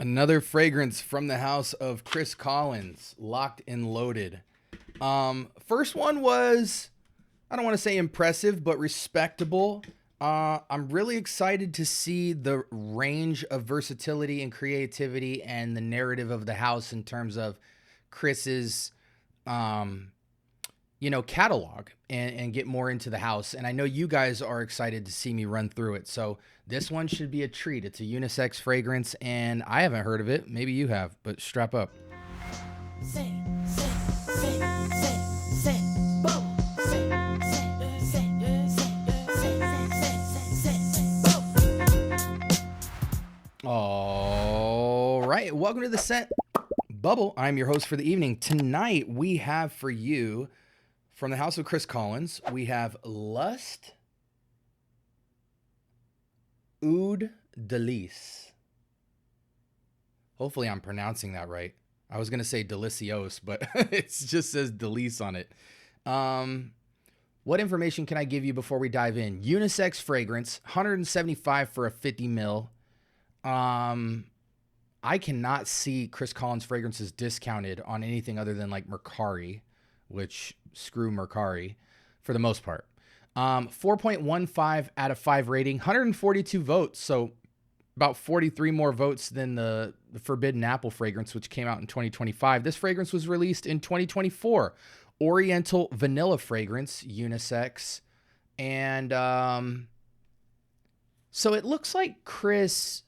Another fragrance from the house of Chris Collins, locked and loaded. First one was, I don't want to say impressive, but respectable. I'm really excited to see the range of versatility and creativity and the narrative of the house in terms of Chris's, catalog and get more into the house. And I know you guys are excited to see me run through it. So this one should be a treat. It's a unisex fragrance, and I haven't heard of it. Maybe you have, but strap up. All right, welcome to the Scent Bubble. I'm your host for the evening. Tonight we have for you, from the house of Chris Collins, we have Lust Oud Delice. Hopefully I'm pronouncing that right. I was going to say delicios, but it just says Delice on it. What information can I give you before we dive in? Unisex fragrance, 175 for a 50 mil. I cannot see Chris Collins fragrances discounted on anything other than like Mercari, which screw Mercari for the most part. 4.15 out of 5 rating, 142 votes. So about 43 more votes than the Forbidden Apple fragrance, which came out in 2025. This fragrance was released in 2024. Oriental vanilla fragrance, unisex. And so it looks like Chris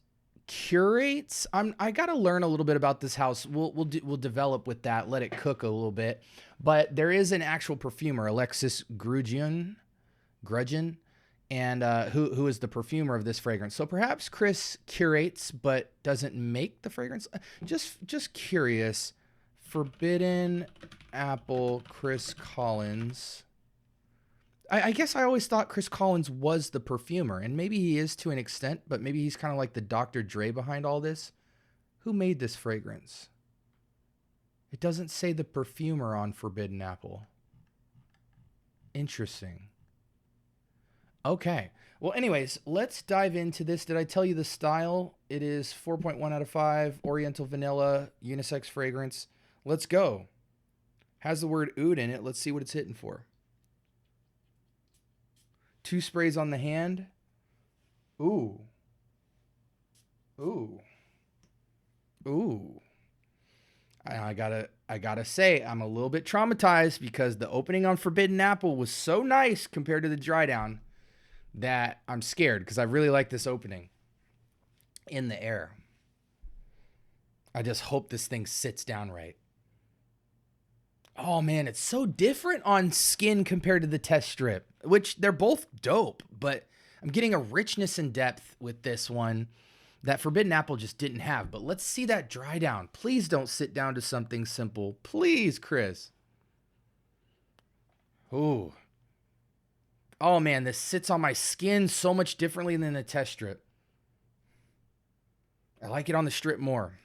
curates. I got to learn a little bit about this house. We'll develop with that, let it cook a little bit. But there is an actual perfumer, Alexis Grugeon, and who is the perfumer of this fragrance. So perhaps Chris curates but doesn't make the fragrance. Just curious. Forbidden Apple, Chris Collins. I guess I always thought Chris Collins was the perfumer, and maybe he is to an extent, but maybe he's kind of like the Dr. Dre behind all this. Who made this fragrance? It doesn't say the perfumer on Forbidden Apple. Interesting. Okay. Well, anyways, let's dive into this. Did I tell you the style? It is 4.1 out of 5, Oriental Vanilla, unisex fragrance. Let's go. Has the word oud in it. Let's see what it's hitting for. 2 sprays on the hand. Ooh. I gotta say, I'm a little bit traumatized because the opening on Forbidden Apple was so nice compared to the dry down that I'm scared because I really like this opening in the air. I just hope this thing sits down right. Oh man, it's so different on skin compared to the test strip, which they're both dope, but I'm getting a richness and depth with this one that Forbidden Apple just didn't have. But let's see that dry down. Please don't sit down to something simple. Please, Chris. Ooh. Oh man, this sits on my skin so much differently than the test strip. I like it on the strip more.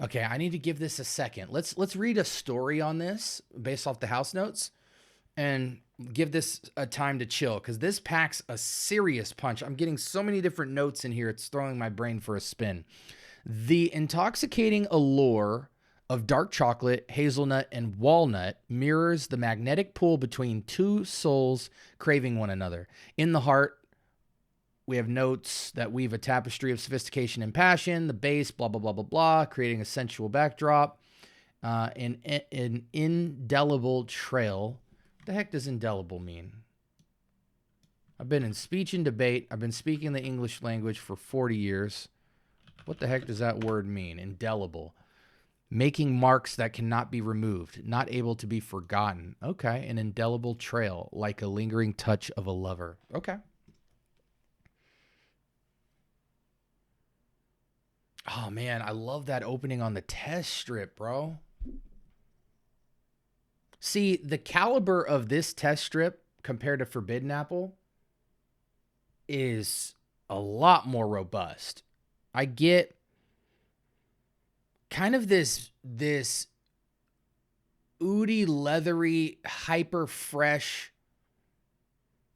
Okay, I need to give this a second. Let's read a story on this based off the house notes and give this a time to chill because this packs a serious punch. I'm getting so many different notes in here. It's throwing my brain for a spin. The intoxicating allure of dark chocolate, hazelnut, and walnut mirrors the magnetic pull between two souls craving one another. In the heart, we have notes that weave a tapestry of sophistication and passion, the base, blah, blah, blah, blah, blah, creating a sensual backdrop, an indelible trail. What the heck does indelible mean? I've been in speech and debate. I've been speaking the English language for 40 years. What the heck does that word mean? Indelible. Making marks that cannot be removed, not able to be forgotten. Okay, an indelible trail, like a lingering touch of a lover. Okay. Oh, man, I love that opening on the test strip, bro. See, the caliber of this test strip compared to Forbidden Apple is a lot more robust. I get kind of this oudy, leathery, hyper fresh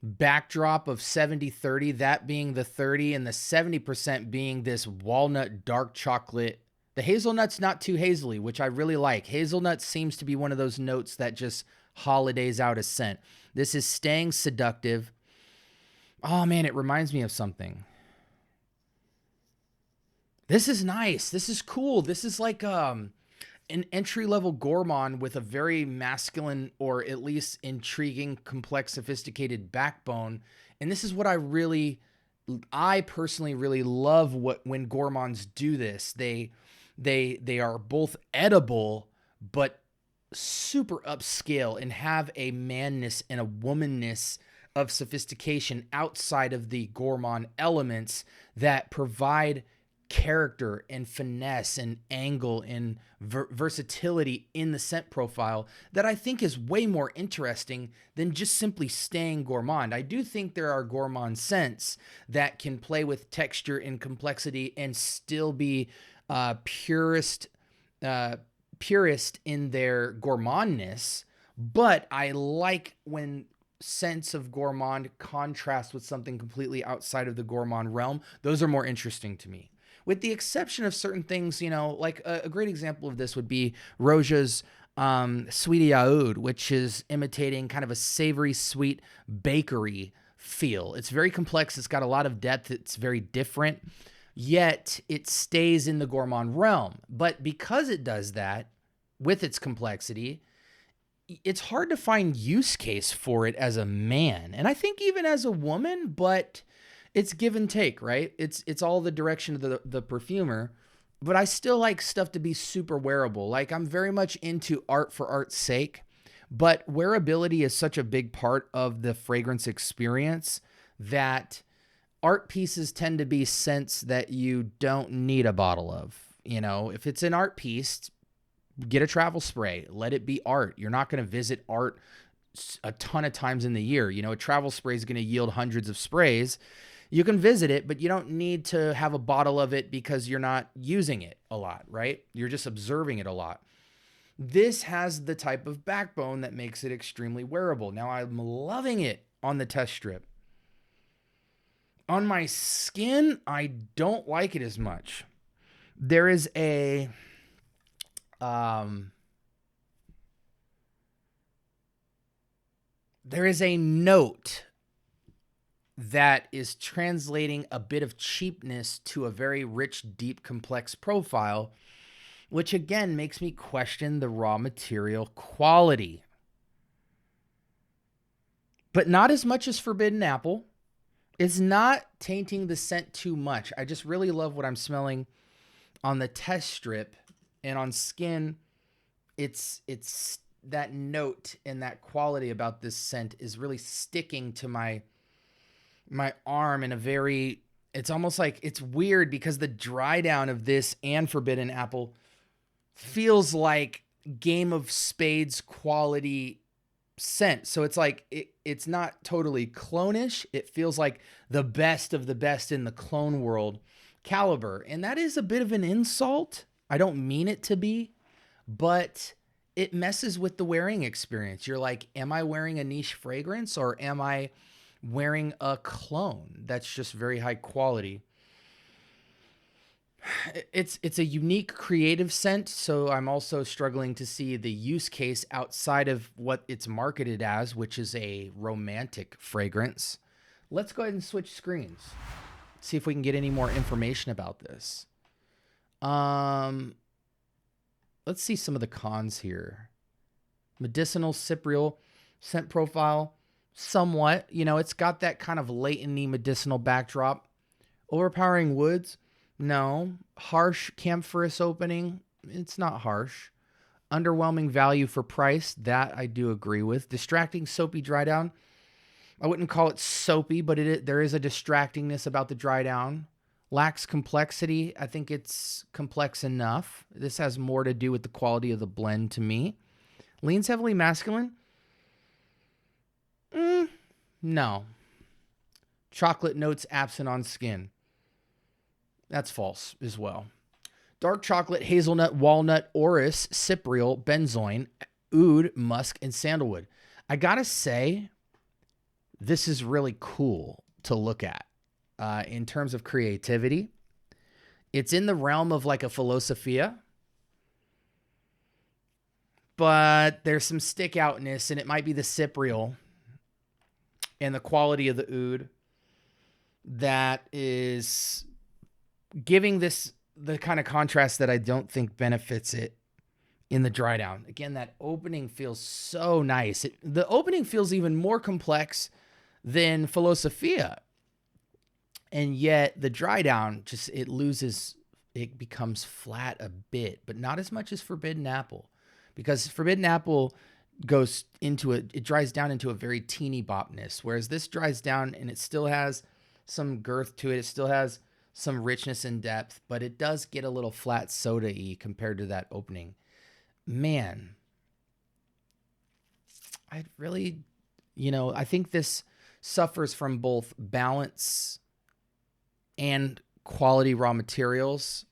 backdrop of 70-30, that being the 30 and the 70% being this walnut dark chocolate. The hazelnut's not too hazily, which I really like. Hazelnut seems to be one of those notes that just holidays out a scent. This is staying seductive. Oh man, it reminds me of something. This is nice. This is cool. This is like an entry-level gourmand with a very masculine or at least intriguing, complex, sophisticated backbone. And this is what I personally really love when gourmands do this. They are both edible, but super upscale and have a manness and a womanness of sophistication outside of the gourmand elements that provide character and finesse and angle and versatility in the scent profile that I think is way more interesting than just simply staying gourmand. I do think there are gourmand scents that can play with texture and complexity and still be purist in their gourmandness, but I like when scents of gourmand contrast with something completely outside of the gourmand realm. Those are more interesting to me. With the exception of certain things, like a great example of this would be Roja's Sweetie Oud, which is imitating kind of a savory, sweet bakery feel. It's very complex. It's got a lot of depth. It's very different, yet it stays in the gourmand realm. But because it does that with its complexity, it's hard to find use case for it as a man. And I think even as a woman, but it's give and take, right? It's all the direction of the perfumer, but I still like stuff to be super wearable. Like I'm very much into art for art's sake, but wearability is such a big part of the fragrance experience that art pieces tend to be scents that you don't need a bottle of. If it's an art piece, get a travel spray, let it be art. You're not going to visit art a ton of times in the year. A travel spray is going to yield hundreds of sprays. You can visit it, but you don't need to have a bottle of it because you're not using it a lot, right? You're just observing it a lot. This has the type of backbone that makes it extremely wearable. Now, I'm loving it on the test strip. On my skin, I don't like it as much. There is a note that is translating a bit of cheapness to a very rich, deep, complex profile, which again makes me question the raw material quality. But not as much as Forbidden Apple. It's not tainting the scent too much. I just really love what I'm smelling on the test strip, and on skin, it's that note and that quality about this scent is really sticking to my arm in a very, it's almost like, it's weird because the dry down of this and Forbidden Apple feels like Game of Spades quality scent. So it's like, it's not totally clone-ish. It feels like the best of the best in the clone world caliber. And that is a bit of an insult. I don't mean it to be, but it messes with the wearing experience. You're like, am I wearing a niche fragrance or am I wearing a clone that's just very high quality? It's a unique creative scent, so I'm also struggling to see the use case outside of what it's marketed as, which is a romantic fragrance. Let's go ahead and switch screens. See if we can get any more information about this. Let's see some of the cons here. Medicinal cypriol scent profile. Somewhat, it's got that kind of latent-y medicinal backdrop. Overpowering woods, no. Harsh camphoris opening, it's not harsh. Underwhelming value for price, that I do agree with. Distracting soapy dry down, I wouldn't call it soapy, but there is a distractingness about the dry down. Lacks complexity, I think it's complex enough. This has more to do with the quality of the blend to me. Leans heavily masculine. No. Chocolate notes absent on skin. That's false as well. Dark chocolate, hazelnut, walnut, orris, cypriol, benzoin, oud, musk, and sandalwood. I gotta say, this is really cool to look at in terms of creativity. It's in the realm of like a philosophia, but there's some stick outness, and it might be the cypriol and the quality of the oud that is giving this the kind of contrast that I don't think benefits it in the dry down. Again, that opening feels so nice. The opening feels even more complex than philosophia. And yet the dry down it becomes flat a bit, but not as much as Forbidden Apple, because Forbidden Apple goes into it dries down into a very teeny bopness, whereas this dries down and it still has some girth to it. It still has some richness and depth, but it does get a little flat soda-y compared to that opening. Man, I really, I think this suffers from both balance and quality raw materials.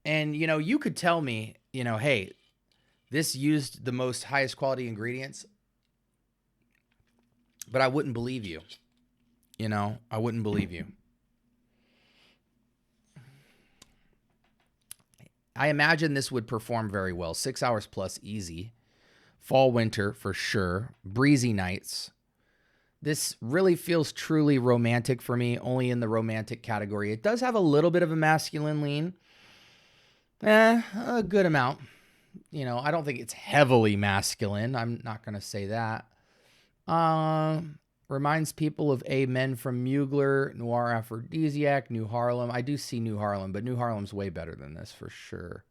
And, you could tell me, hey, this used the most highest quality ingredients, but I wouldn't believe you. I wouldn't believe you. I imagine this would perform very well. 6 hours plus, easy. Fall, winter, for sure. Breezy nights. This really feels truly romantic for me, only in the romantic category. It does have a little bit of a masculine lean. A good amount. I don't think it's heavily masculine. I'm not going to say that. Reminds people of Amen from Mugler, Noir Aphrodisiac, New Harlem. I do see New Harlem, but New Harlem's way better than this for sure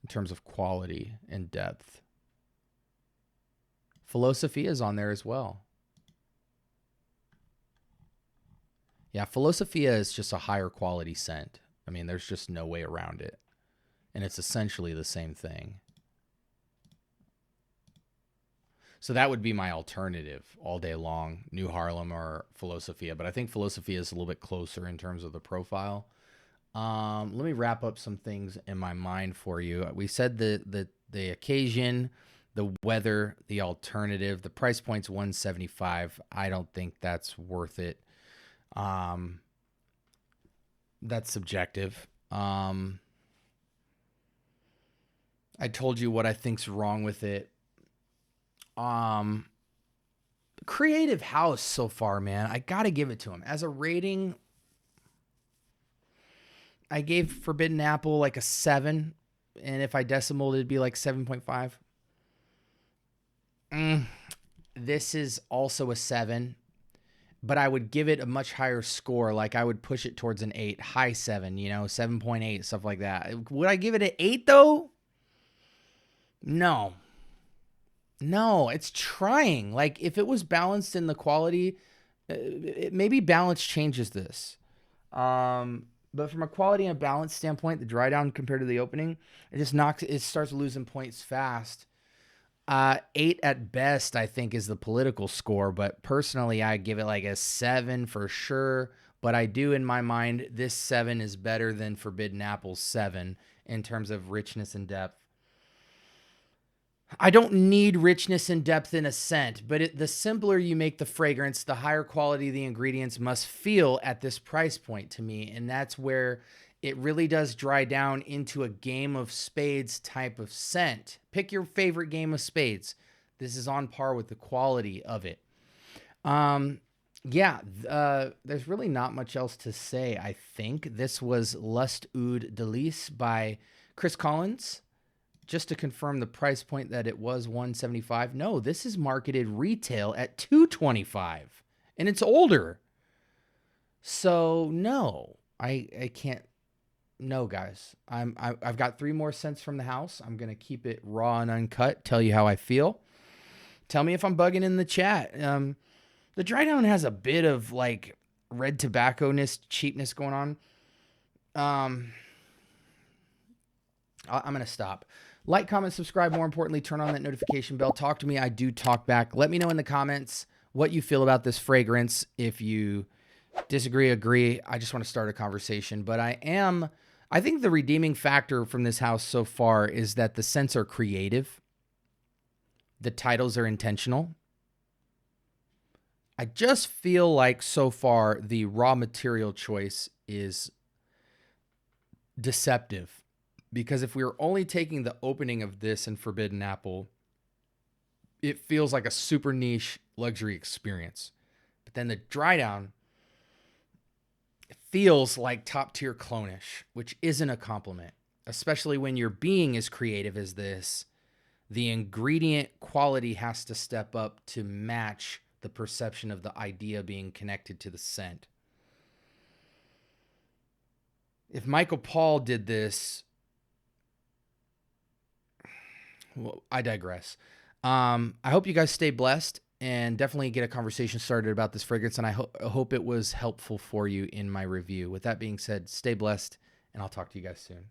in terms of quality and depth. Philosophia is on there as well. Yeah, Philosophia is just a higher quality scent. I mean, there's just no way around it. And it's essentially the same thing. So that would be my alternative all day long, New Harlem or Philosophia. But I think Philosophia is a little bit closer in terms of the profile. Let me wrap up some things in my mind for you. We said the occasion, the weather, the alternative. The price point's $175. I don't think that's worth it. That's subjective. I told you what I think's wrong with it. Creative house so far, man. I gotta give it to him. As a rating, I gave Forbidden Apple like a 7. And if I decimaled, it'd be like 7.5. This is also a 7. But I would give it a much higher score. Like I would push it towards an 8. High 7, 7.8, stuff like that. Would I give it an 8 though? No, it's trying. Like if it was balanced in the quality, maybe balance changes this. But from a quality and balance standpoint, the dry down compared to the opening, it starts losing points fast. 8 at best, I think, is the political score. But personally, I give it like a 7 for sure. But I do, in my mind, this 7 is better than Forbidden Apple's 7 in terms of richness and depth. I don't need richness and depth in a scent, but the simpler you make the fragrance, the higher quality the ingredients must feel at this price point to me. And that's where it really does dry down into a Game of Spades type of scent. Pick your favorite Game of Spades. This is on par with the quality of it. There's really not much else to say, I think. This was Lust Oud Delice by Chris Collins. Just to confirm the price point that it was $175. No, this is marketed retail at $225, and it's older. So no, I can't. No, guys, I've got 3 more scents from the house. I'm gonna keep it raw and uncut. Tell you how I feel. Tell me if I'm bugging in the chat. The dry down has a bit of like red tobacco-ness, cheapness going on. I'm gonna stop. Like, comment, subscribe. More importantly, turn on that notification bell. Talk to me. I do talk back. Let me know in the comments what you feel about this fragrance. If you disagree, agree, I just want to start a conversation. But I think the redeeming factor from this house so far is that the scents are creative. The titles are intentional. I just feel like so far the raw material choice is deceptive, because if we were only taking the opening of this and Forbidden Apple, it feels like a super niche luxury experience. But then the dry down, it feels like top tier clonish, which isn't a compliment, especially when you're being as creative as this. The ingredient quality has to step up to match the perception of the idea being connected to the scent. If Michael Paul did this, well, I digress. I hope you guys stay blessed and definitely get a conversation started about this fragrance. And I hope it was helpful for you in my review. With that being said, stay blessed, and I'll talk to you guys soon.